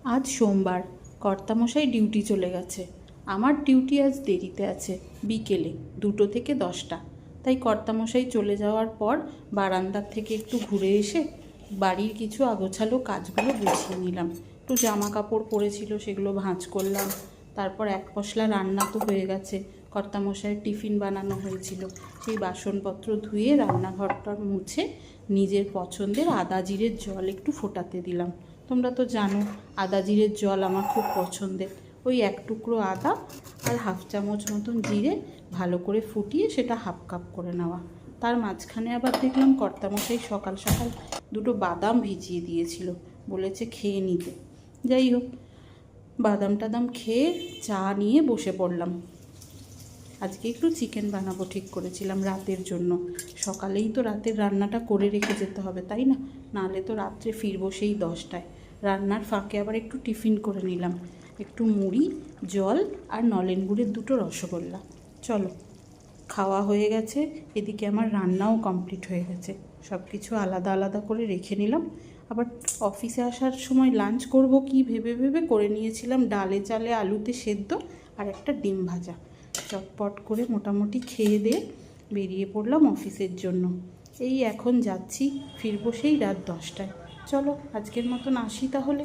আজ সোমবার, কর্তামশাই ডিউটি চলে গেছে। আমার ডিউটি আজ দেরিতে আছে, বিকেলে 2টো থেকে 10টা। তাই কর্তামশাই চলে যাওয়ার পর বারান্দার থেকে একটু ঘুরে এসে বাড়ির কিছু আগোছালো কাজগুলো গুছিয়ে নিলাম। একটু জামা কাপড় পরেছিল, সেগুলো ভাঁজ করলাম। তারপর এক পশলা রান্না তো হয়ে গেছে, কর্তামশাইয়ের টিফিন বানানো হয়েছিল, সেই বাসনপত্র ধুয়ে রান্নাঘরটা মুছে নিজের পছন্দের আদা জিরের জল একটু ফোটাতে দিলাম। তোমরা তো জানো আদা জিরের জল আমার খুব পছন্দের। ওই 1 টুকরো আদা আর 1/2 চামচ মতন জিরে ভালো করে ফুটিয়ে সেটা 1/2 কাপ করে নেওয়া। তার মাঝখানে আবার দেখলাম কর্তামশাই সকাল সকাল 2টো বাদাম ভিজিয়ে দিয়েছিল, বলেছে খেয়ে নিতে। যাই হোক, বাদাম টাদাম খেয়ে চা নিয়ে বসে পড়লাম। আজকে একটু চিকেন বানাবো ঠিক করেছিলাম রাতের জন্য। সকালেই তো রাতের রান্নাটা করে রেখে যেতে হবে, তাই না? নাহলে তো রাত্রে ফিরবো সেই 10টায়। রান্নার ফাঁকে আবার একটু টিফিন করে নিলাম, একটু মুড়ি, জল আর নলেন গুড়ের 2টো রসগোল্লা। চলো, খাওয়া হয়ে গেছে, এদিকে আমার রান্নাও কমপ্লিট হয়ে গেছে। সব কিছু আলাদা আলাদা করে রেখে নিলাম। আবার অফিসে আসার সময় লাঞ্চ করব কি ভেবে ভেবে করে নিয়েছিলাম ডালে চালে আলুতে সেদ্ধ আর একটা ডিম ভাজা। চটপট করে মোটামুটি খেয়ে দিয়ে বেরিয়ে পড়লাম অফিসের জন্য। এই এখন যাচ্ছি, ফিরবো সেই রাত 10টায়। চলো, আজকের মতন আসি তাহলে।